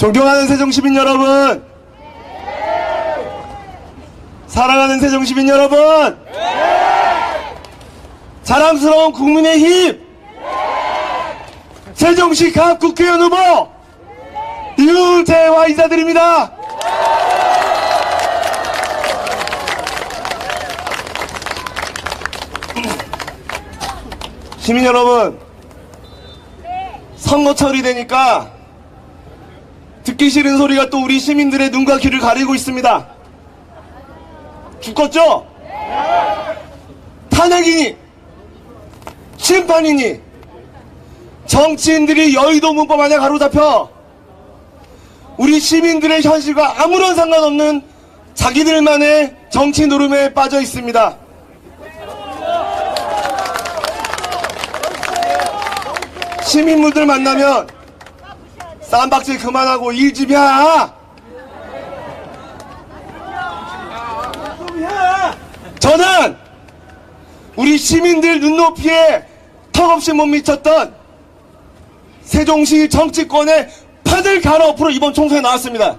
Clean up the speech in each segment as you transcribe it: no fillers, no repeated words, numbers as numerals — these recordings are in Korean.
존경하는 세종시민 여러분, 사랑하는 세종시민 여러분, 자랑스러운 국민의힘 세종시 갑국회의원 후보 유재화 인사드립니다. 시민 여러분, 선거철이 되니까 듣기 싫은 소리가 또 우리 시민들의 눈과 귀를 가리고 있습니다. 죽겠죠? 탄핵이니 심판이니 정치인들이 여의도 문법 안에 가로잡혀 우리 시민들의 현실과 아무런 상관없는 자기들만의 정치 노름에 빠져 있습니다. 시민분들 만나면 쌈박질 그만하고 일 좀 해. 저는 우리 시민들 눈높이에 턱없이 못 미쳤던 세종시 정치권의 판을 갈아엎으러 이번 총선에 나왔습니다.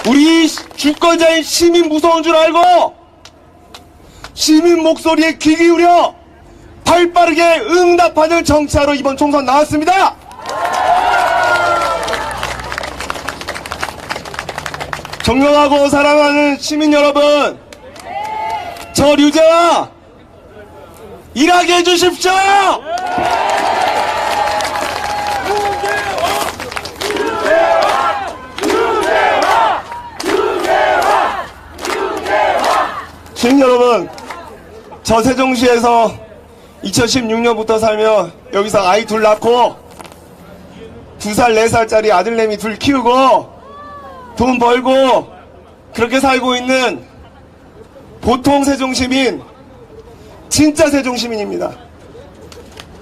우리 주권자인 시민 무서운 줄 알고 시민 목소리에 귀 기울여 발빠르게 응답하는 정치하러 이번 총선 나왔습니다. 존경하고 사랑하는 시민 여러분, 저 류재화 일하게 해주십시오. 시민 여러분, 저 세종시에서 2016년부터 살며 여기서 아이 둘 낳고 2살, 4살짜리 아들내미 둘 키우고 돈 벌고 그렇게 살고 있는 보통 세종시민, 진짜 세종시민입니다.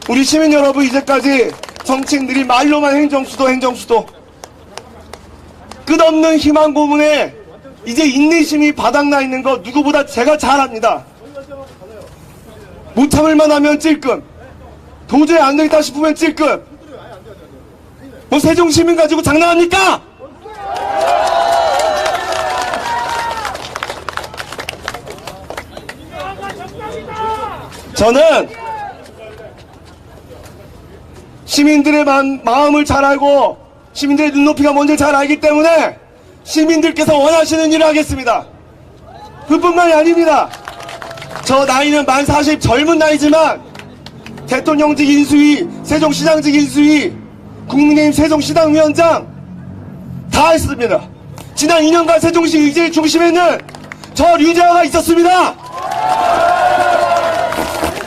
우리 시민 여러분, 이제까지 정치인들이 말로만 행정수도 끝없는 희망 고문에 이제 인내심이 바닥나 있는 거 누구보다 제가 잘 압니다. 못 참을만 하면 찔끔, 도저히 안 되겠다 싶으면 찔끔. 뭐 세종시민 가지고 장난합니까? 저는 시민들의 마음을 잘 알고 시민들의 눈높이가 뭔지 잘 알기 때문에 시민들께서 원하시는 일을 하겠습니다. 그뿐만이 아닙니다. 저 나이는 만 40 젊은 나이지만 대통령직 인수위, 세종시장직 인수위, 국민의힘 세종시당위원장 다 했습니다. 지난 2년간 세종시 의제의 중심에는 저 류재화가 있었습니다.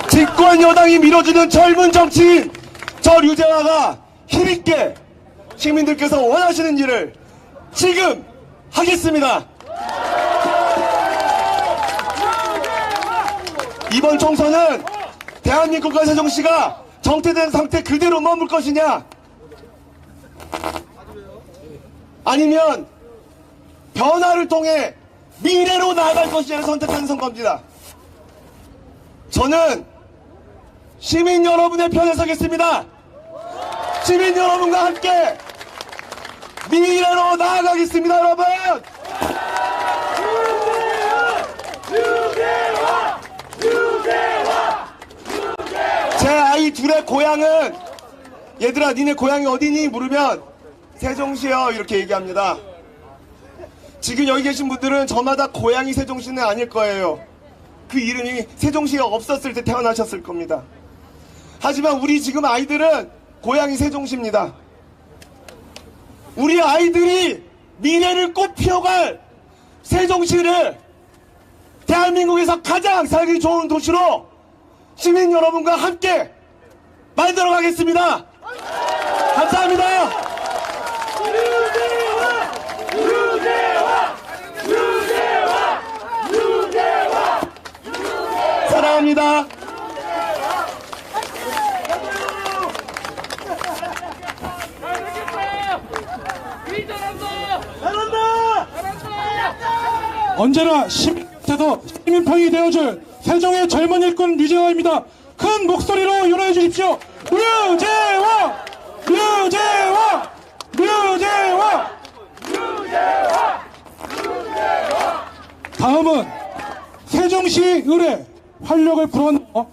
집권 여당이 밀어주는 젊은 정치인 저 류재화가 힘있게 시민들께서 원하시는 일을 지금 하겠습니다. 이번 총선은 대한민국과 세종시가 정체된 상태 그대로 머물 것이냐, 아니면 변화를 통해 미래로 나아갈 것이냐를 선택하는 선거입니다. 저는 시민 여러분의 편에 서겠습니다. 시민 여러분과 함께 미래로 나아가겠습니다, 여러분. 제 아이 둘의 고향은, 얘들아 니네 고향이 어디니? 물으면 세종시요 이렇게 얘기합니다. 지금 여기 계신 분들은 저마다 고향이 세종시는 아닐 거예요. 그 이름이 세종시가 없었을 때 태어나셨을 겁니다. 하지만 우리 지금 아이들은 고향이 세종시입니다. 우리 아이들이 미래를 꽃 피워갈 세종시를 대한민국에서 가장 살기 좋은 도시로 시민 여러분과 함께 만들어 가겠습니다. 감사합니다. 사랑합니다. 언제나 시민한테서 시민평이 되어줄 세종의 젊은 일꾼 류재화입니다. 큰 목소리로 요청해 주십시오. 류재화! 류재화! 류재화! 다음은 세종시 의뢰 활력을 불어넣어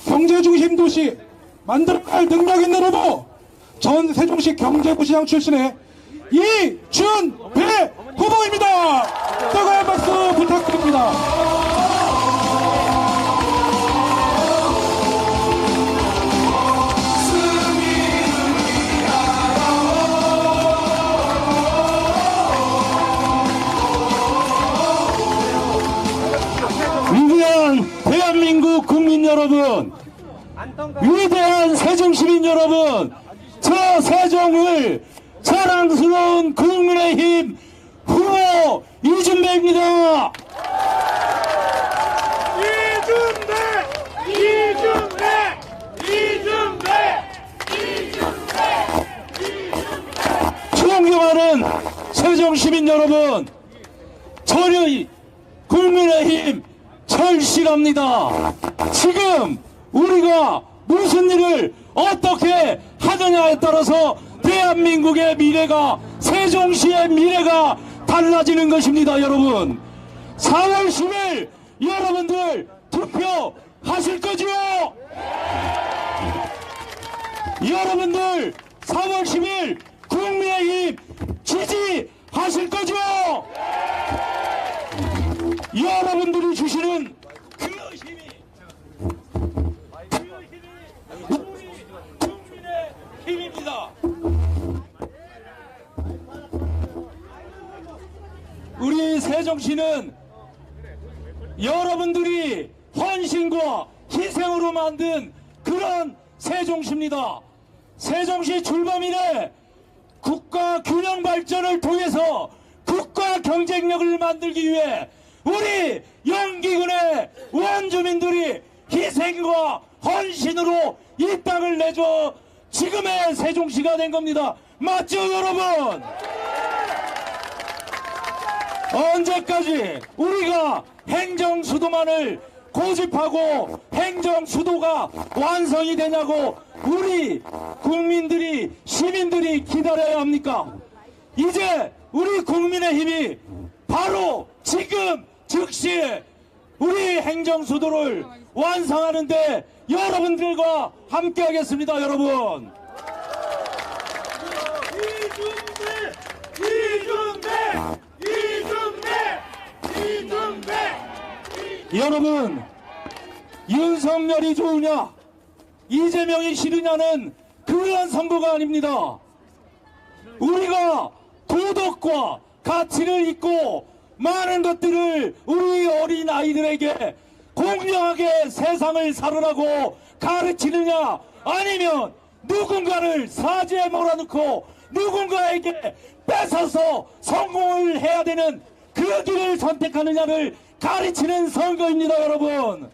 경제중심 도시 만들어갈 능력 있는 후보, 전 세종시 경제부시장 출신의 이준배 후보입니다. 뜨거운 박수 부탁드립니다. 위대한 대한민국 국민 여러분, 위대한 세종시민 여러분, 저 세종을 자랑스러운 국민의힘 후보 이준배입니다. 존경하는 세종시민 여러분, 저희 국민의힘 절실합니다. 지금 우리가 무슨 일을 어떻게 하느냐에 따라서 대한민국의 미래가, 세종시의 미래가 달라지는 것입니다. 여러분, 4월 10일 여러분들 투표하실 거지요? 여러분들 4월 10일 국민의힘 지지하실 거죠? 여러분들이 주시는 그 힘이 우리 국민의 힘입니다. 우리 세종시는 여러분들이 헌신과 희생으로 만든 그런 세종시입니다. 세종시 출범 이래 국가 균형 발전을 통해서 국가 경쟁력을 만들기 위해 우리 영기군의 원주민들이 희생과 헌신으로 이 땅을 내줘 지금의 세종시가 된 겁니다. 맞죠, 여러분? 언제까지 우리가 행정수도만을 고집하고 행정수도가 완성이 되냐고 우리 국민들이, 시민들이 기다려야 합니까? 이제 우리 국민의힘이 바로 지금 즉시 우리 행정수도를 완성하는데 여러분들과 함께 하겠습니다. 여러분, 여러분, 윤석열이 좋으냐 이재명이 싫으냐는 그런 선거가 아닙니다. 우리가 도덕과 가치를 잊고 많은 것들을 우리 어린 아이들에게 공정하게 세상을 살으라고 가르치느냐, 아니면 누군가를 사지에 몰아넣고 누군가에게 뺏어서 성공을 해야 되는 그 길을 선택하느냐를 가르치는 선거입니다. 여러분,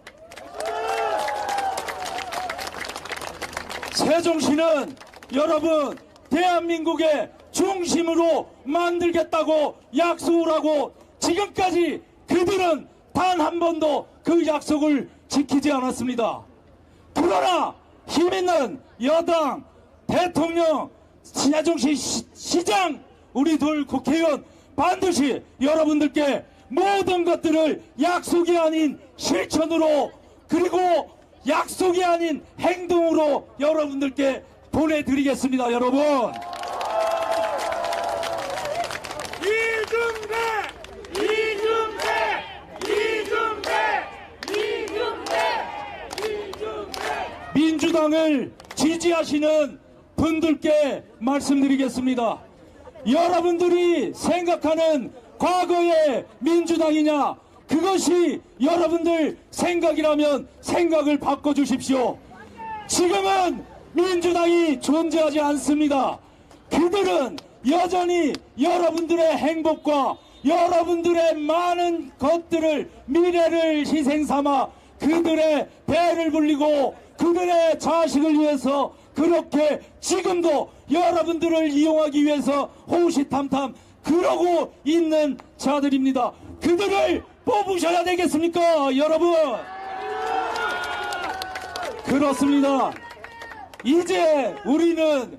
세종시는 여러분 대한민국의 중심으로 만들겠다고 약속을 하고 지금까지 그들은 단 한 번도 그 약속을 지키지 않았습니다. 그러나 힘있는 여당, 대통령, 세종시 시장, 우리 둘 국회의원 반드시 여러분들께 모든 것들을 약속이 아닌 실천으로, 그리고 약속이 아닌 행동으로 여러분들께 보내드리겠습니다. 여러분, 민주당을 지지하시는 분들께 말씀드리겠습니다. 여러분들이 생각하는 과거의 민주당이냐, 그것이 여러분들 생각이라면 생각을 바꿔주십시오. 지금은 민주당이 존재하지 않습니다. 그들은 여전히 여러분들의 행복과 여러분들의 많은 것들을, 미래를 희생삼아 그들의 배를 불리고 그들의 자식을 위해서 그렇게 지금도 여러분들을 이용하기 위해서 호시탐탐 그러고 있는 자들입니다. 그들을 뽑으셔야 되겠습니까, 여러분? 그렇습니다. 이제 우리는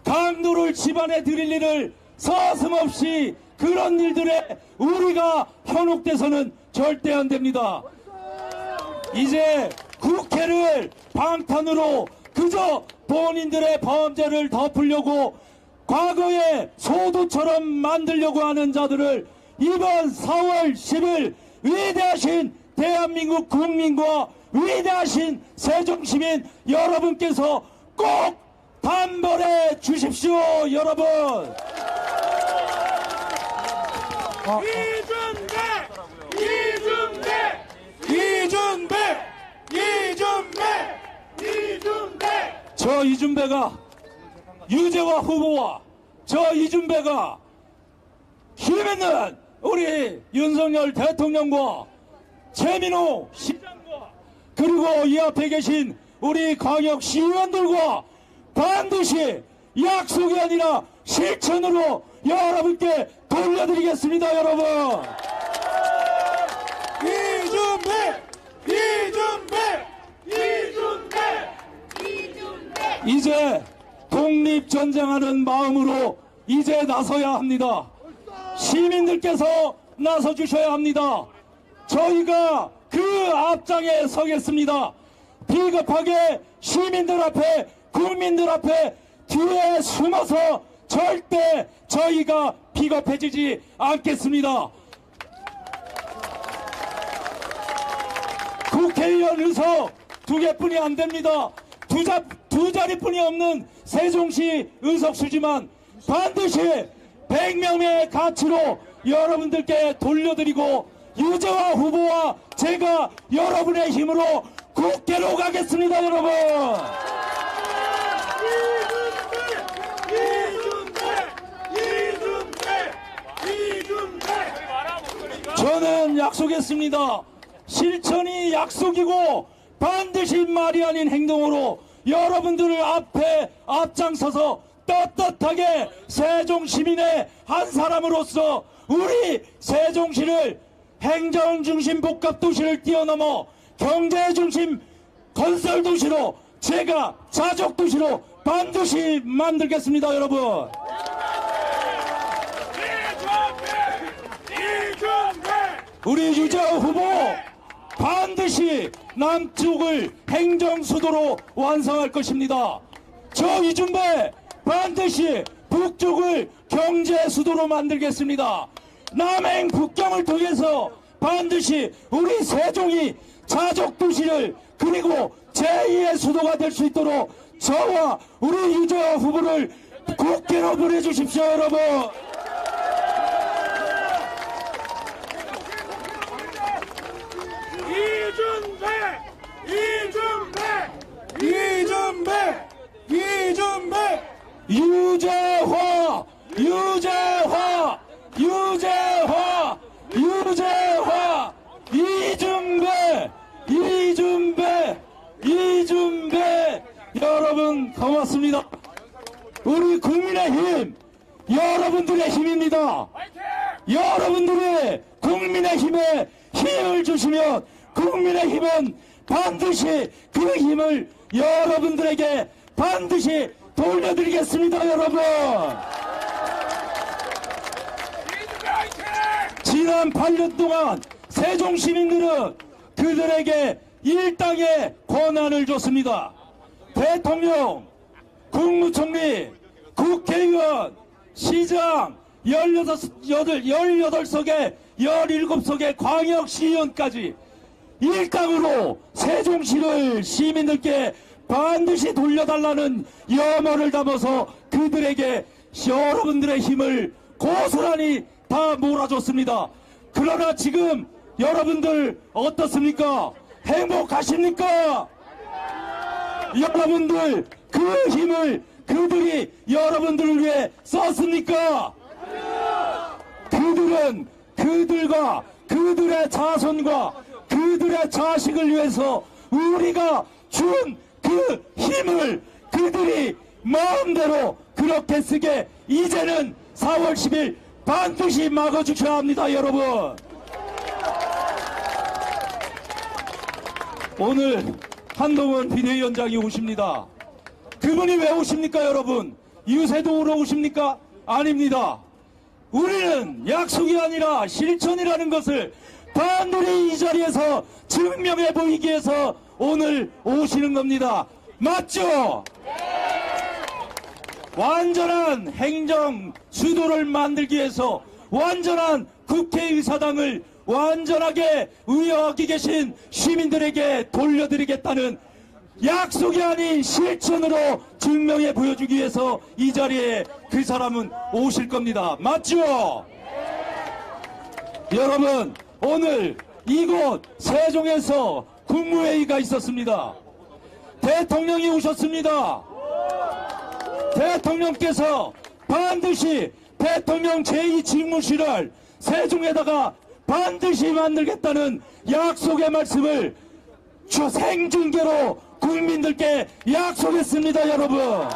강도를 집안에 들일 일을 서슴없이 그런 일들에 우리가 현혹돼서는 절대 안 됩니다. 이제 국회를 방탄으로 그저 본인들의 범죄를 덮으려고 과거의 소두처럼 만들려고 하는 자들을 이번 4월 10일 위대하신 대한민국 국민과 위대하신 세종시민 여러분께서 꼭 단벌해 주십시오, 여러분. 저 이준배가 유재화 후보와 저 이준배가 힘있는 우리 윤석열 대통령과 최민호 시장과 그리고 이 앞에 계신 우리 광역 시의원들과 반드시 약속이 아니라 실천으로 여러분께 돌려드리겠습니다, 여러분. 이제 독립전쟁하는 마음으로 이제 나서야 합니다. 시민들께서 나서주셔야 합니다. 저희가 그 앞장에 서겠습니다. 비겁하게 시민들 앞에 국민들 앞에 뒤에 숨어서 절대 저희가 비겁해지지 않겠습니다. 국회의원 의석 2개뿐이 안 됩니다. 두 자리뿐이 없는 세종시 의석수지만 반드시 100명의 가치로 여러분들께 돌려드리고 유재화 후보와 제가 여러분의 힘으로 국회로 가겠습니다, 여러분. 저는 약속했습니다. 실천이 약속이고 반드시 말이 아닌 행동으로 여러분들을 앞에 앞장서서 떳떳하게 세종시민의 한 사람으로서 우리 세종시를 행정중심 복합도시를 뛰어넘어 경제중심 건설도시로 제가 자족도시로 반드시 만들겠습니다, 여러분. 우리 유재화 후보 반드시 남쪽을 행정수도로 완성할 것입니다. 저 이준배 반드시 북쪽을 경제수도로 만들겠습니다. 남행 북경을 통해서 반드시 우리 세종이 자족도시를 그리고 제2의 수도가 될 수 있도록 저와 우리 유재화 후보를 국회로 보내주십시오, 여러분. 이준배 여러분 고맙습니다. 우리 국민의힘 여러분들의 힘입니다. 여러분들이 국민의힘에 힘을 주시면 국민의힘은 반드시 그 힘을 여러분들에게 반드시 돌려드리겠습니다, 여러분. 지난 8년 동안 세종 시민들은 그들에게 일당의 권한을 줬습니다. 대통령, 국무총리, 국회의원, 시장, 18석의 17석의 광역시의원까지 일당으로 세종시를 시민들께 반드시 돌려달라는 염원을 담아서 그들에게 여러분들의 힘을 고스란히 다 몰아줬습니다. 그러나 지금 여러분들 어떻습니까? 행복하십니까? 여러분들 그 힘을 그들이 여러분들을 위해 썼습니까? 그들은 그들과 그들의 자손과 그들의 자식을 위해서 우리가 준 그 힘을 그들이 마음대로 그렇게 쓰게 이제는 4월 10일 반드시 막아주셔야 합니다, 여러분. 오늘 한동훈 비대위원장이 오십니다. 그분이 왜 오십니까, 여러분? 이웃회동으로 오십니까? 아닙니다. 우리는 약속이 아니라 실천이라는 것을 단둘이 이 자리에서 증명해 보이기 위해서 오늘 오시는 겁니다. 맞죠? 완전한 행정 수도를 만들기 위해서 완전한 국회의사당을 완전하게 여기 계신 시민들에게 돌려드리겠다는 약속이 아닌 실천으로 증명해 보여주기 위해서 이 자리에 그 사람은 오실 겁니다. 맞죠? 여러분, 오늘 이곳 세종에서 국무회의가 있었습니다. 대통령이 오셨습니다. 대통령께서 반드시 대통령 제2직무실을 세종에다가 반드시 만들겠다는 약속의 말씀을 생중계로 국민들께 약속했습니다. 여러분,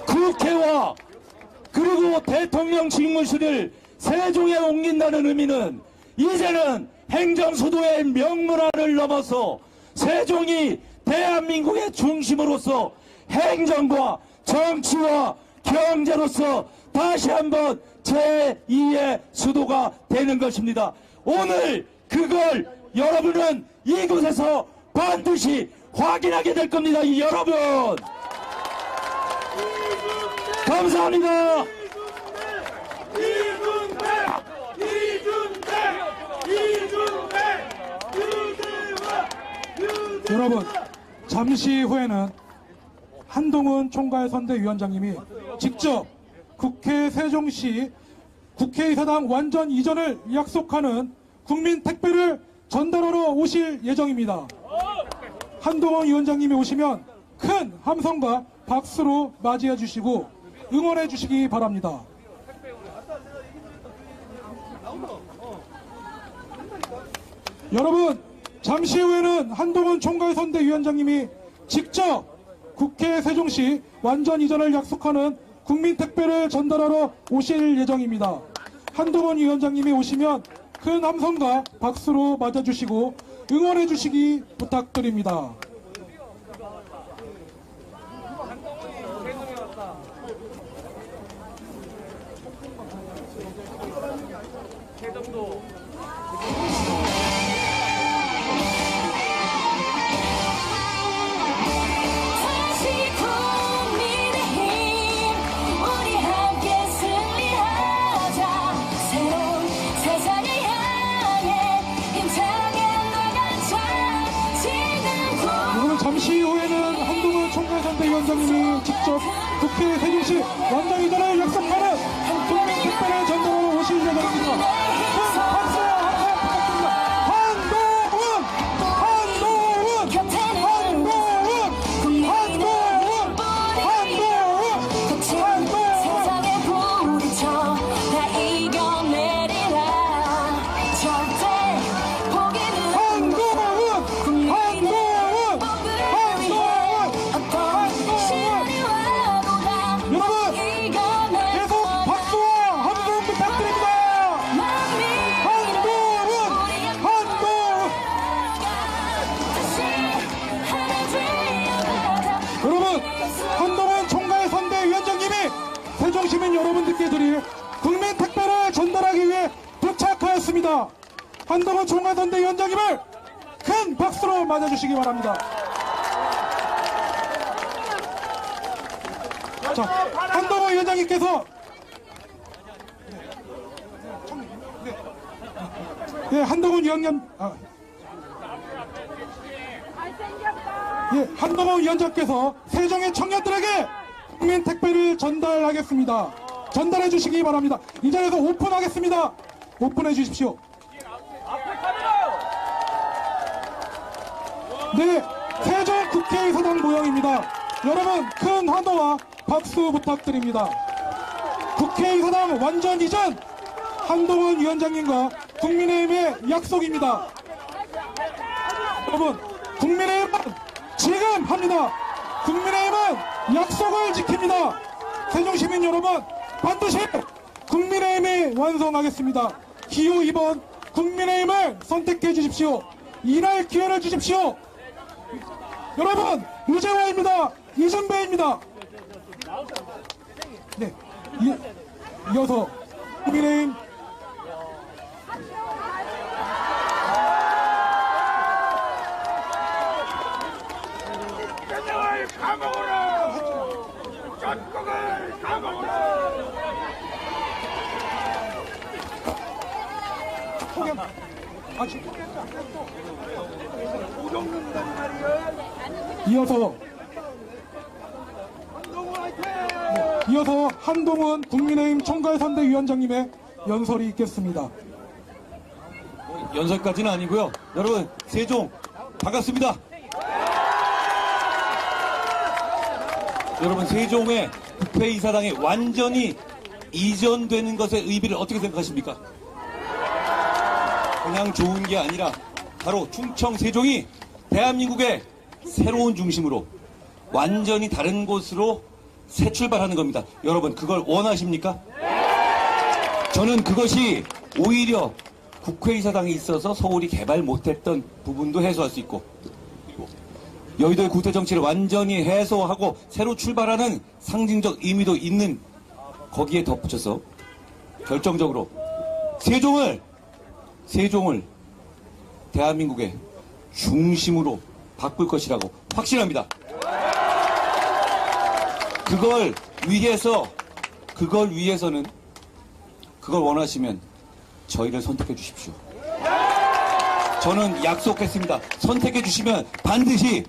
국회와 그리고 대통령 직무실을 세종에 옮긴다는 의미는 이제는 행정수도의 명문화를 넘어서 세종이 대한민국의 중심으로서 행정과 정치와 경제로서 다시 한번 제2의 수도가 되는 것입니다. 오늘 그걸 여러분은 이곳에서 반드시 확인하게 될 겁니다. 여러분, 감사합니다. 여러분, 잠시 후에는 한동훈 총괄선대위원장님이 직접 국회 세종시 국회의사당 완전 이전을 약속하는 국민 택배를 전달하러 오실 예정입니다. 한동훈 위원장님이 오시면 큰 함성과 박수로 맞이해 주시고 응원해 주시기 바랍니다. 여러분, 잠시 후에는 한동훈 총괄선대위원장님이 직접 국회 세종시 완전 이전을 약속하는 국민 택배를 전달하러 오실 예정입니다. 한동훈 위원장님이 오시면 큰 함성과 박수로 맞아주시고 응원해 주시기 부탁드립니다. 다시 국민의힘 우리 함께 승리하자. 새로운 세상을 향해 힘차게 나가자. 지금 오늘 잠시 후에는 한동훈 총괄선대위원장님이 직접 국회 세종시 완전 이전을 약속하는 국민 택배를 전달하러 오실 예정입니다. 큰 박수와 함성 부탁드립니다. 한동훈! 한동훈! 세상에 부딪혀 다 이겨내리라. 절대 포기는 어떤 시련이 와도 다 여러분, 계속 박수와 함성 부탁드립니다. 여러분, 한동훈 총괄선대위원장님이 세종시민 여러분들께 드릴 국민 택배를 전달하기 위해 도착하였습니다. 한동훈 총괄선대위원장님을 큰 박수로 맞아주시기 바랍니다. 자, 한동훈 위원장님께서 한동훈 위원장 한동훈 위원장께서 세종의 청년들에게 국민 택배를 전달하겠습니다. 전달해 주시기 바랍니다. 이 자리에서 오픈하겠습니다. 오픈해 주십시오. 네, 세종 국회의사당 모형입니다. 여러분, 큰 환호와 박수 부탁드립니다. 국회의사당 완전 이전 한동훈 위원장님과 국민의힘의 약속입니다. 여러분, 국민의힘은 지금 합니다. 국민의힘은 약속을 지킵니다. 세종시민 여러분, 반드시 국민의힘이 완성하겠습니다. 기호 2번 국민의힘을 선택해 주십시오. 일할 기회를 주십시오. 여러분, 유재화입니다. 이준배입니다. 네, 이어서 국민의힘 전쟁을 감옥으로! 전국을 감옥으로! 이어서 한동훈 국민의힘 총괄선대위원장님의 연설이 있겠습니다. 연설까지는 아니고요. 여러분, 세종 반갑습니다. 여러분, 세종의 국회의사당에 완전히 이전되는 것의 의미를 어떻게 생각하십니까? 그냥 좋은 게 아니라 바로 충청 세종이 대한민국의 새로운 중심으로 완전히 다른 곳으로 새 출발하는 겁니다. 여러분, 그걸 원하십니까? 저는 그것이 오히려 국회의사당에 있어서 서울이 개발 못했던 부분도 해소할 수 있고, 그리고 여의도의 구태 정치를 완전히 해소하고 새로 출발하는 상징적 의미도 있는, 거기에 덧붙여서 결정적으로 세종을 대한민국의 중심으로 바꿀 것이라고 확신합니다. 그걸 원하시면 저희를 선택해 주십시오. 저는 약속했습니다. 선택해 주시면 반드시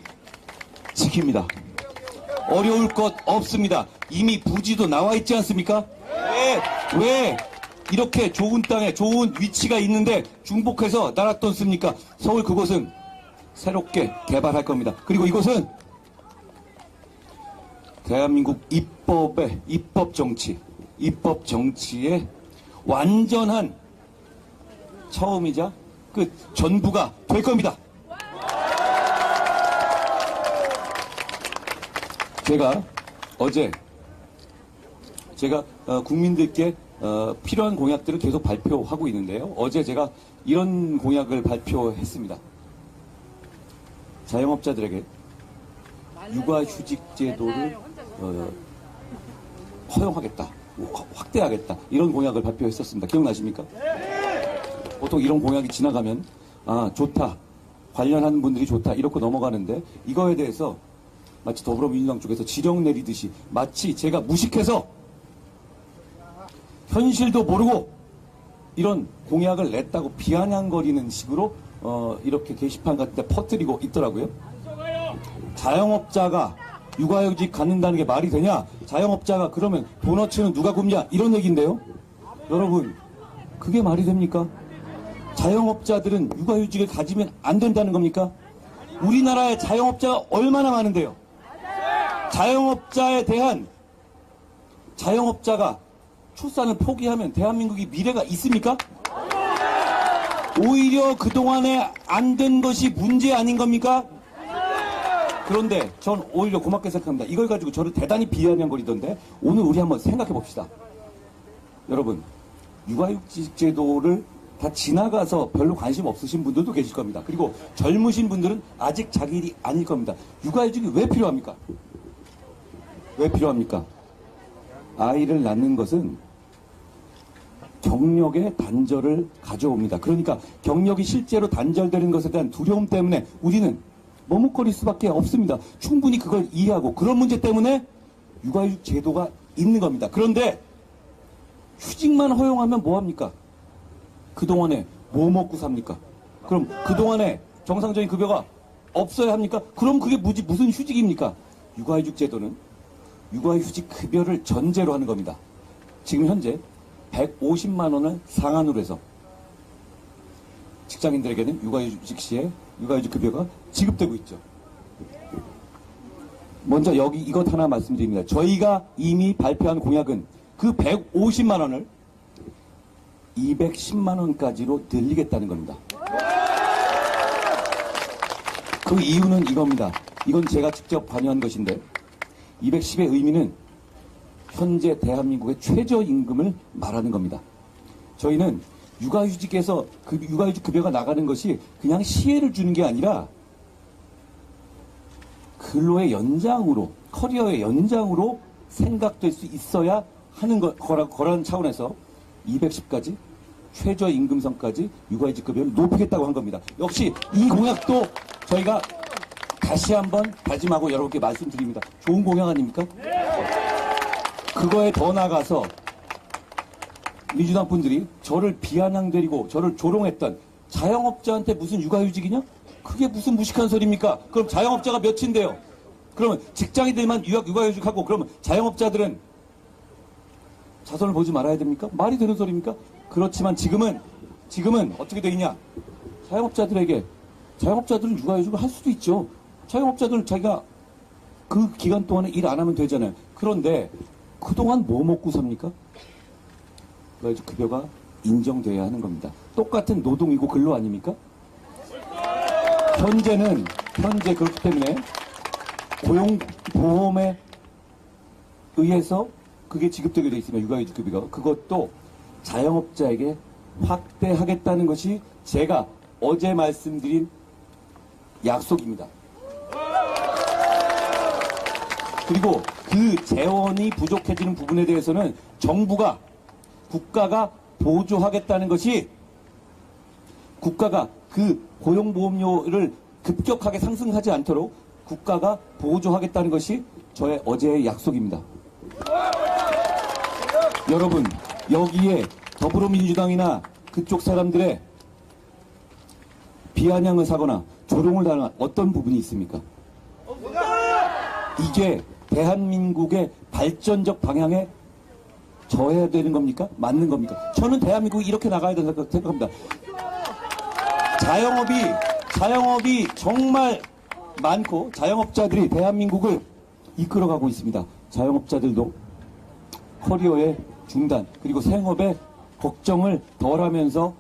지킵니다. 어려울 것 없습니다. 이미 부지도 나와 있지 않습니까? 왜 이렇게 좋은 땅에 좋은 위치가 있는데 중복해서 날았돈 씁니까? 서울 그곳은 새롭게 개발할 겁니다. 그리고 이곳은 대한민국 입법 정치의 완전한 처음이자 끝, 전부가 될 겁니다. 제가 국민들께 필요한 공약들을 계속 발표하고 있는데요. 어제 제가 이런 공약을 발표했습니다. 자영업자들에게 육아휴직 제도를 허용하겠다, 확대하겠다, 이런 공약을 발표했었습니다. 기억나십니까? 보통 이런 공약이 지나가면 좋다, 관련하는 분들이 좋다 이렇게 넘어가는데, 이거에 대해서 마치 더불어민주당 쪽에서 지령 내리듯이 마치 제가 무식해서 현실도 모르고 이런 공약을 냈다고 비아냥거리는 식으로 이렇게 게시판 같은 데 퍼뜨리고 있더라고요. 자영업자가 육아휴직 갖는다는 게 말이 되냐? 자영업자가 그러면 도너츠는 누가 굽냐? 이런 얘기인데요. 여러분, 그게 말이 됩니까? 자영업자들은 육아휴직을 가지면 안 된다는 겁니까? 우리나라에 자영업자가 얼마나 많은데요. 자영업자가 출산을 포기하면 대한민국이 미래가 있습니까? 오히려 그동안에 안 된 것이 문제 아닌 겁니까? 그런데 전 오히려 고맙게 생각합니다. 이걸 가지고 저를 대단히 비아냥거리던데, 오늘 우리 한번 생각해 봅시다. 여러분, 육아휴직 제도를 다 지나가서 별로 관심 없으신 분들도 계실 겁니다. 그리고 젊으신 분들은 아직 자기 일이 아닐 겁니다. 육아휴직이 왜 필요합니까? 아이를 낳는 것은 경력의 단절을 가져옵니다. 그러니까 경력이 실제로 단절되는 것에 대한 두려움 때문에 우리는 머뭇거릴 수밖에 없습니다. 충분히 그걸 이해하고, 그런 문제 때문에 육아휴직 제도가 있는 겁니다. 그런데 휴직만 허용하면 뭐합니까? 그동안에 뭐 먹고 삽니까? 그럼 그동안에 정상적인 급여가 없어야 합니까? 그럼 그게 무슨 휴직입니까? 육아휴직 제도는 육아휴직 급여를 전제로 하는 겁니다. 지금 현재 150만 원을 상한으로 해서 직장인들에게는 육아휴직 시에 육아휴직 급여가 지급되고 있죠. 먼저 이것 하나 말씀드립니다. 저희가 이미 발표한 공약은 그 150만 원을 210만 원까지로 늘리겠다는 겁니다. 그 이유는 이겁니다. 이건 제가 직접 관여한 것인데, 210의 의미는 현재 대한민국의 최저임금을 말하는 겁니다. 저희는 육아휴직에서 그 육아휴직 급여가 나가는 것이 그냥 시혜를 주는 게 아니라 근로의 연장으로, 커리어의 연장으로 생각될 수 있어야 하는 거라는 차원에서 210까지 최저임금선까지 육아휴직 급여를 높이겠다고 한 겁니다. 역시 이 공약도 저희가 다시 한번 다짐하고 여러분께 말씀드립니다. 좋은 공약 아닙니까? 그거에 더 나아가서 민주당 분들이 저를 비아냥대리고 저를 조롱했던 자영업자한테 무슨 육아휴직이냐? 그게 무슨 무식한 소리입니까? 그럼 자영업자가 몇인데요? 그러면 직장인들만 육아휴직하고 그러면 자영업자들은 자손을 보지 말아야 됩니까? 말이 되는 소리입니까? 그렇지만 지금은 어떻게 돼 있냐? 자영업자들은 육아휴직을 할 수도 있죠. 자영업자들은 자기가 그 기간 동안에 일 안 하면 되잖아요. 그런데 그동안 뭐 먹고 삽니까? 육아휴직 급여가 인정돼야 하는 겁니다. 똑같은 노동이고 근로 아닙니까? 현재 그렇기 때문에 고용보험에 의해서 그게 지급되게 돼 있으면 육아휴직 급여가 그것도 자영업자에게 확대하겠다는 것이 제가 어제 말씀드린 약속입니다. 그리고 그 재원이 부족해지는 부분에 대해서는 국가가 보조하겠다는 것이 국가가 그 고용보험료를 급격하게 상승하지 않도록 국가가 보조하겠다는 것이 저의 어제의 약속입니다. 여러분, 여기에 더불어민주당이나 그쪽 사람들의 비아냥을 사거나 조롱을 당한 어떤 부분이 있습니까? 이게 대한민국의 발전적 방향에 져야 되는 겁니까? 맞는 겁니까? 저는 대한민국이 이렇게 나가야 된다고 생각합니다. 자영업이 정말 많고 자영업자들이 대한민국을 이끌어가고 있습니다. 자영업자들도 커리어의 중단 그리고 생업의 걱정을 덜하면서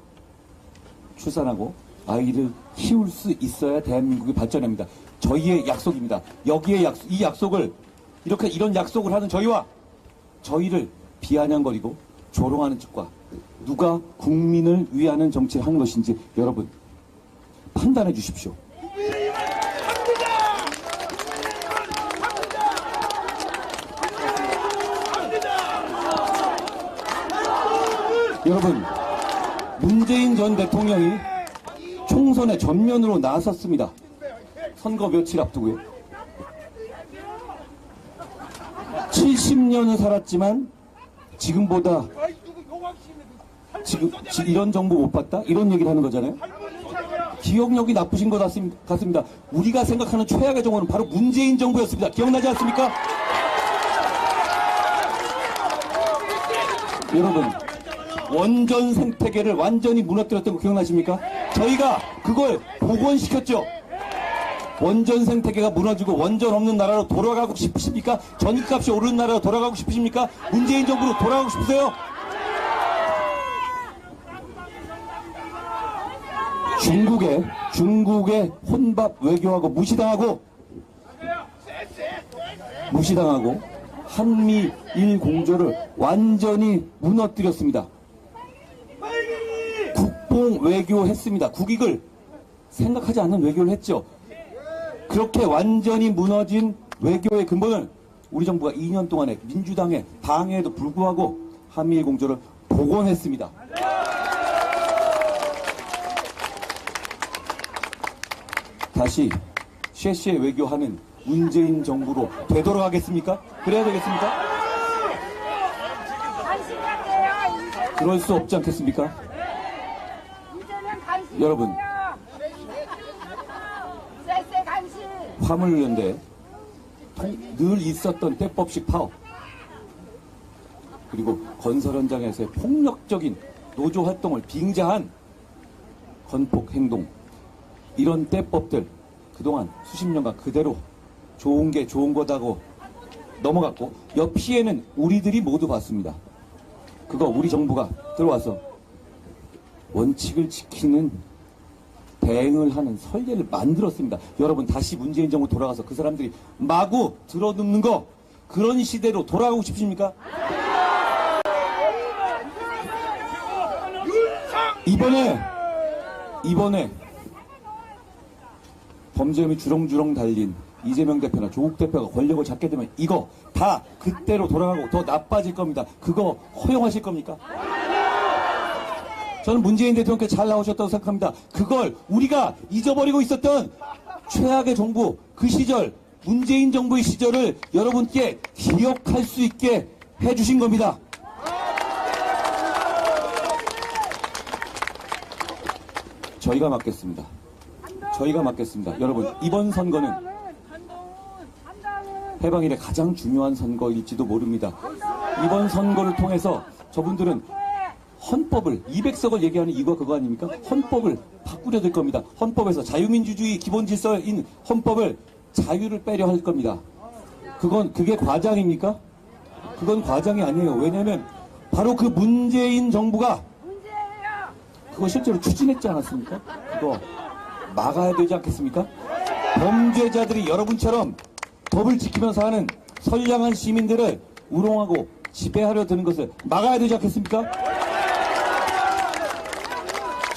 출산하고 아이를 키울 수 있어야 대한민국이 발전합니다. 저희의 약속입니다. 이 약속을 이런 약속을 하는 저희를 비아냥거리고 조롱하는 측과 누가 국민을 위하는 정치를 하는 것인지 여러분 판단해 주십시오. 여러분, 문재인 전 대통령이 총선에 전면으로 나섰습니다. 선거 며칠 앞두고요. 70년을 살았지만 지금보다 지금 이런 정보 못 봤다? 이런 얘기를 하는 거잖아요. 기억력이 나쁘신 것 같습니다. 우리가 생각하는 최악의 정부는 바로 문재인 정부였습니다. 기억나지 않습니까? 여러분, 원전 생태계를 완전히 무너뜨렸던 거 기억나십니까? 저희가 그걸 복원시켰죠. 원전 생태계가 무너지고 원전 없는 나라로 돌아가고 싶으십니까? 전기값이 오르는 나라로 돌아가고 싶으십니까? 문재인 정부로 돌아가고 싶으세요? 중국의 혼밥 외교하고 무시당하고 한미일 공조를 완전히 무너뜨렸습니다. 국뽕 외교했습니다. 국익을 생각하지 않는 외교를 했죠. 그렇게 완전히 무너진 외교의 근본을 우리 정부가 2년 동안에 민주당의 방해에도 불구하고 한미일 공조를 복원했습니다. 다시 쉐쉐 외교하는 문재인 정부로 되도록 하겠습니까? 그래야 되겠습니까? 그럴 수 없지 않겠습니까? 여러분, 화물연대 늘 있었던 때법식 파업 그리고 건설 현장에서의 폭력적인 노조 활동을 빙자한 건폭 행동 이런 때법들 그동안 수십 년간 그대로 좋은 게 좋은 거다고 넘어갔고 피해는 우리들이 모두 봤습니다. 그거 우리 정부가 들어와서 원칙을 지키는 대응을 하는 선례를 만들었습니다. 여러분 다시 문재인 정부 돌아가서 그 사람들이 마구 들어눕는 거 그런 시대로 돌아가고 싶으십니까? 윤석열 이번에 범죄혐의 주렁주렁 달린 이재명 대표나 조국 대표가 권력을 잡게 되면 이거 다 그때로 돌아가고 더 나빠질 겁니다. 그거 허용하실 겁니까? 저는 문재인 대통령께 잘 나오셨다고 생각합니다. 그걸 우리가 잊어버리고 있었던 최악의 정부, 그 시절, 문재인 정부의 시절을 여러분께 기억할 수 있게 해주신 겁니다. 저희가 맡겠습니다. 저희가 맡겠습니다. 여러분, 이번 선거는 해방 이래 가장 중요한 선거일지도 모릅니다. 이번 선거를 통해서 저분들은 헌법을 200석을 얘기하는 이유가 그거 아닙니까? 헌법을 바꾸려 될 겁니다. 헌법에서 자유민주주의 기본질서인 헌법을 자유를 빼려 할 겁니다. 그게 과장입니까? 그건 과장이 아니에요. 왜냐하면 바로 그 문재인 정부가 그거 실제로 추진했지 않았습니까? 그거 막아야 되지 않겠습니까? 범죄자들이 여러분처럼 법을 지키면서 하는 선량한 시민들을 우롱하고 지배하려 드는 것을 막아야 되지 않겠습니까?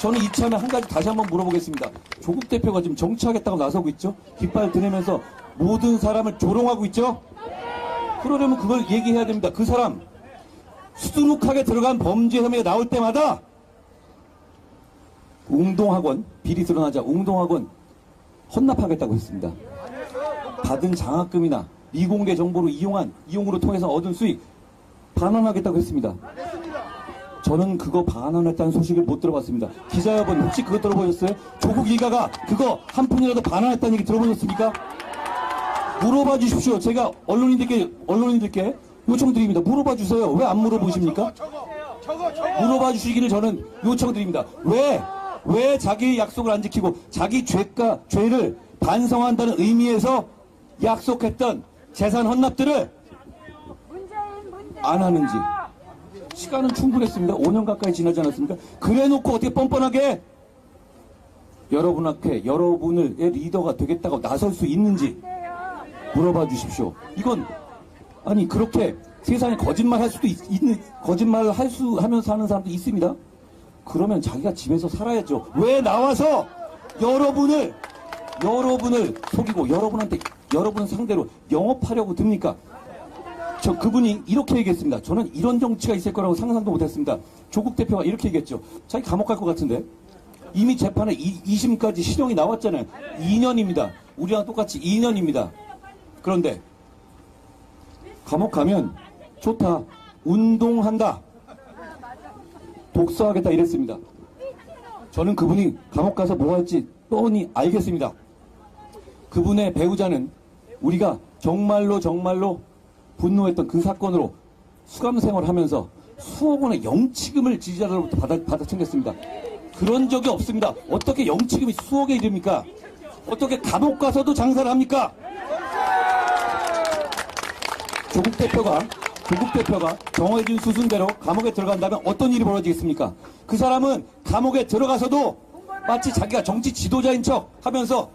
저는 이참에 한 가지 다시 한번 물어보겠습니다. 조국 대표가 지금 정치하겠다고 나서고 있죠? 깃발 드내면서 모든 사람을 조롱하고 있죠? 그러려면 그걸 얘기해야 됩니다. 그 사람 수두룩하게 들어간 범죄 혐의가 나올 때마다 웅동학원, 비리 드러나자 웅동학원 헌납하겠다고 했습니다. 받은 장학금이나 미공개 정보로 이용으로 통해서 얻은 수익 반환하겠다고 했습니다. 저는 그거 반환했다는 소식을 못 들어봤습니다. 기자 여러분 혹시 그거 들어보셨어요? 조국 일가가 그거 한 푼이라도 반환했다는 얘기 들어보셨습니까? 물어봐 주십시오. 제가 언론인들께 요청드립니다. 물어봐 주세요. 왜 안 물어보십니까? 물어봐 주시기를 저는 요청드립니다. 왜 자기 약속을 안 지키고 자기 죄를 반성한다는 의미에서 약속했던 재산 헌납들을 안 하는지. 시간은 충분했습니다. 5년 가까이 지나지 않았습니까? 그래놓고 어떻게 뻔뻔하게 여러분 앞에 여러분의 리더가 되겠다고 나설 수 있는지 물어봐 주십시오. 이건 아니 그렇게 세상에 거짓말 할 수도 있는 거짓말을 하면서 하는 사람도 있습니다. 그러면 자기가 집에서 살아야죠. 왜 나와서 여러분을 속이고 여러분 상대로 영업하려고 듭니까? 그분이 이렇게 얘기했습니다. 저는 이런 정치가 있을 거라고 상상도 못했습니다. 조국 대표가 이렇게 얘기했죠. 자기 감옥 갈 것 같은데 이미 재판에 2심까지 실형이 나왔잖아요. 2년입니다. 우리랑 똑같이 2년입니다. 그런데 감옥 가면 좋다. 운동한다. 독서하겠다 이랬습니다. 저는 그분이 감옥 가서 뭐 할지 뻔히 알겠습니다. 그분의 배우자는 우리가 정말로 분노했던 그 사건으로 수감 생활하면서 수억 원의 영치금을 지지자들로부터 받아 챙겼습니다. 그런 적이 없습니다. 어떻게 영치금이 수억에 이릅니까? 어떻게 감옥 가서도 장사를 합니까? 조국 대표가 정해진 수순대로 감옥에 들어간다면 어떤 일이 벌어지겠습니까? 그 사람은 감옥에 들어가서도 마치 자기가 정치 지도자인 척 하면서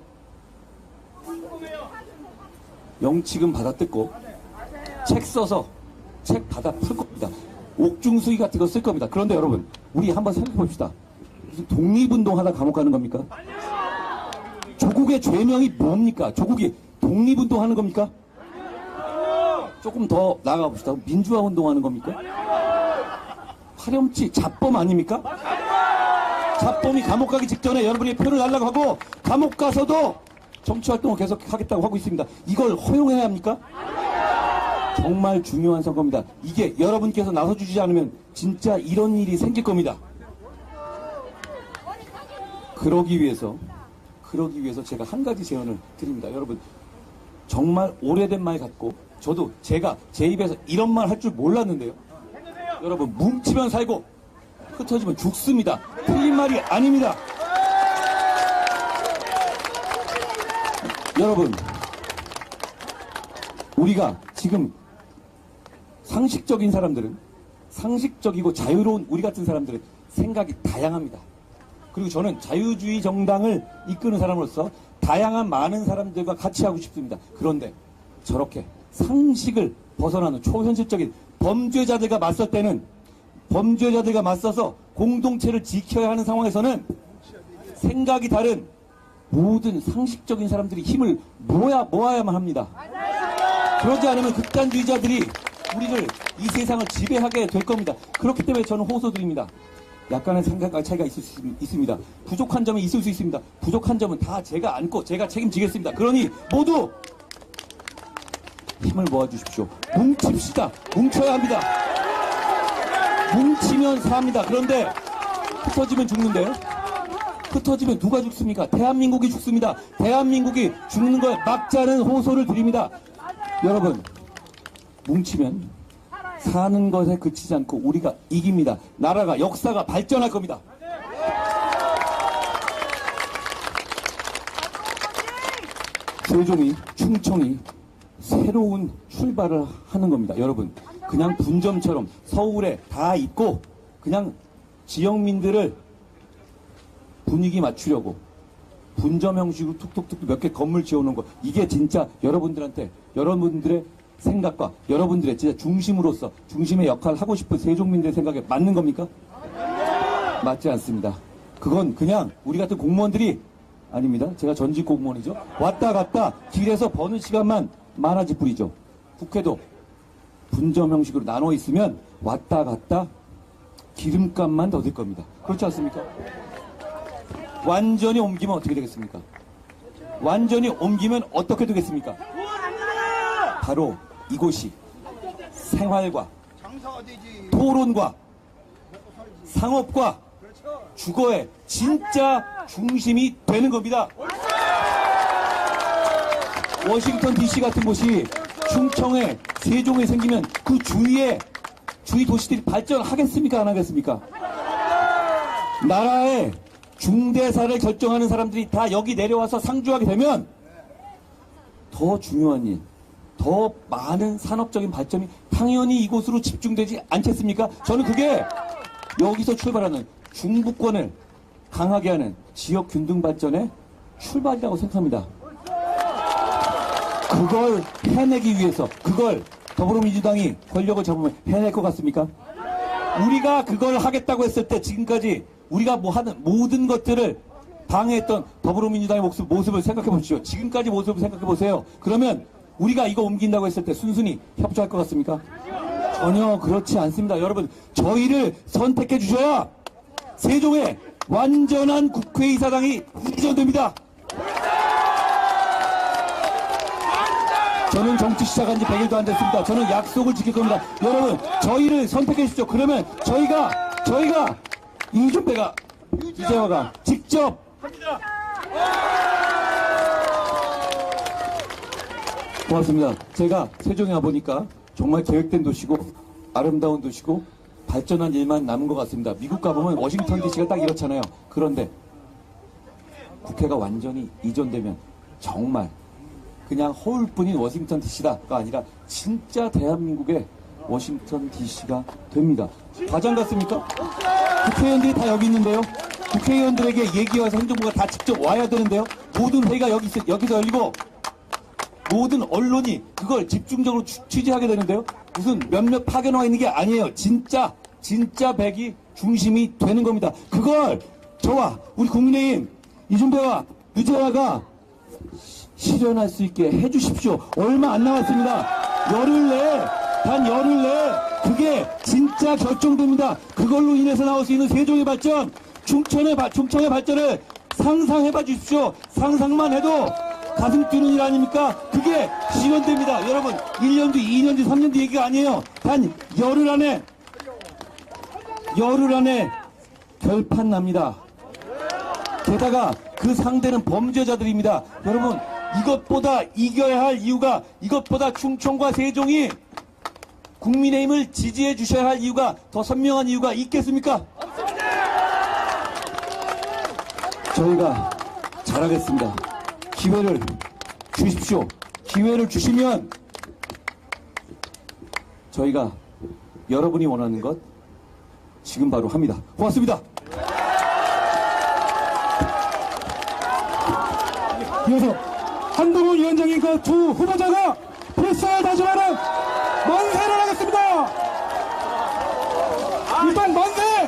영치금 받아 뜯고 책 써서 책 받아 풀 겁니다. 옥중수의 같은 거 쓸 겁니다. 그런데 여러분 우리 한번 생각해 봅시다. 무슨 독립운동하다 감옥 가는 겁니까? 조국의 죄명이 뭡니까? 조국이 독립운동하는 겁니까? 조금 더 나아가 봅시다. 민주화 운동하는 겁니까? 파렴치 잡범 아닙니까? 잡범이 감옥 가기 직전에 여러분이 표를 달라고 하고 감옥 가서도 정치활동을 계속 하겠다고 하고 있습니다. 이걸 허용해야 합니까? 정말 중요한 선거입니다. 이게 여러분께서 나서주지 않으면 진짜 이런 일이 생길 겁니다. 그러기 위해서 제가 한 가지 제안을 드립니다. 여러분 정말 오래된 말 같고 저도 제가 제 입에서 이런 말 할 줄 몰랐는데요. 여러분 뭉치면 살고 흩어지면 죽습니다. 틀린 말이 아닙니다. 여러분 우리가 지금 상식적이고 자유로운 우리 같은 사람들은 생각이 다양합니다. 그리고 저는 자유주의 정당을 이끄는 사람으로서 다양한 많은 사람들과 같이 하고 싶습니다. 그런데 저렇게 상식을 벗어나는 초현실적인 범죄자들과 맞설 때는 범죄자들과 맞서서 공동체를 지켜야 하는 상황에서는 생각이 다른 모든 상식적인 사람들이 힘을 모아야만 합니다. 그러지 않으면 극단주의자들이 우리를 이 세상을 지배하게 될 겁니다. 그렇기 때문에 저는 호소드립니다. 약간의 생각 차이가 있을 수 있습니다. 부족한 점이 있을 수 있습니다. 부족한 점은 다 제가 안고 제가 책임지겠습니다. 그러니 모두 힘을 모아주십시오. 뭉칩시다. 뭉쳐야 합니다. 뭉치면 삽니다. 그런데 흩어지면 죽는데요? 흩어지면 누가 죽습니까? 대한민국이 죽습니다. 대한민국이 죽는 걸 막자는 호소를 드립니다. 여러분, 뭉치면 사는 것에 그치지 않고 우리가 이깁니다. 나라가, 역사가 발전할 겁니다. 세종이, 충청이 새로운 출발을 하는 겁니다. 여러분, 그냥 분점처럼 서울에 다 있고 그냥 지역민들을 분위기 맞추려고 분점 형식으로 툭툭툭 몇 개 건물 지어놓은 거, 이게 진짜 여러분들한테 여러분들의 생각과 여러분들의 진짜 중심의 역할을 하고 싶은 세종민들의 생각에 맞는 겁니까? 맞지 않습니다. 그건 그냥 우리 같은 공무원들이 아닙니다. 제가 전직 공무원이죠. 왔다 갔다 길에서 버는 시간만 많아질 뿐이죠. 국회도 분점 형식으로 나눠 있으면 왔다 갔다 기름값만 더 들 겁니다. 그렇지 않습니까? 완전히 옮기면 어떻게 되겠습니까? 완전히 옮기면 어떻게 되겠습니까? 바로 이곳이 생활과 토론과 상업과 주거의 진짜 중심이 되는 겁니다. 워싱턴 DC 같은 곳이 충청에 세종에 생기면 그 주위 도시들이 발전하겠습니까? 안 하겠습니까? 나라의 중대사를 결정하는 사람들이 다 여기 내려와서 상주하게 되면 더 중요한 일, 더 많은 산업적인 발전이 당연히 이곳으로 집중되지 않겠습니까? 저는 그게 여기서 출발하는 중부권을 강하게 하는 지역 균등 발전의 출발이라고 생각합니다. 그걸 해내기 위해서, 그걸 더불어민주당이 권력을 잡으면 해낼 것 같습니까? 우리가 그걸 하겠다고 했을 때 지금까지 우리가 뭐 하는 모든 것들을 방해했던 더불어민주당의 모습을 생각해 보십시오. 지금까지 모습을 생각해 보세요. 그러면 우리가 이거 옮긴다고 했을 때 순순히 협조할 것 같습니까? 전혀 그렇지 않습니다. 여러분, 저희를 선택해 주셔야 세종의 완전한 국회의사당이 구성됩니다. 저는 정치 시작한 지 100일도 안 됐습니다. 저는 약속을 지킬 겁니다. 여러분, 저희를 선택해 주십시오. 그러면 저희가 이준배가, 이재화가 직접 고맙습니다. 제가 세종에 와보니까 정말 계획된 도시고 아름다운 도시고 발전한 일만 남은 것 같습니다. 미국 가보면 워싱턴 DC가 딱 이렇잖아요. 그런데 국회가 완전히 이전되면 정말 그냥 허울뿐인 워싱턴 DC가 아니라 진짜 대한민국의 워싱턴 DC가 됩니다. 과장 같습니까? 국회의원들이 다 여기 있는데요. 국회의원들에게 얘기와서 행정부가 다 직접 와야 되는데요. 모든 회의가 여기서 열리고 모든 언론이 그걸 집중적으로 취재하게 되는데요. 무슨 몇몇 파견 와 있는 게 아니에요. 진짜 백이 중심이 되는 겁니다. 그걸 저와 우리 국민의힘 이준배와 유재화가 실현할 수 있게 해주십시오. 얼마 안 남았습니다. 단 열흘 내에 그게 진짜 결정됩니다. 그걸로 인해서 나올 수 있는 세종의 발전, 충청의 발전을 상상해봐 주십시오. 상상만 해도 가슴 뛰는 일 아닙니까? 그게 실현됩니다. 여러분, 1년 뒤, 2년 뒤, 3년 뒤 얘기가 아니에요. 단 열흘 안에 결판 납니다. 게다가 그 상대는 범죄자들입니다. 여러분, 이것보다 이겨야 할 이유가, 이것보다 충청과 세종이 국민의힘을 지지해 주셔야 할 이유가, 더 선명한 이유가 있겠습니까? 저희가 잘하겠습니다. 기회를 주십시오. 기회를 주시면 저희가 여러분이 원하는 것 지금 바로 합니다. 고맙습니다. 이어서 한동훈 위원장인 그 두 후보자가 필사를 다짐하는 만세를 하겠습니다. 일단 만세!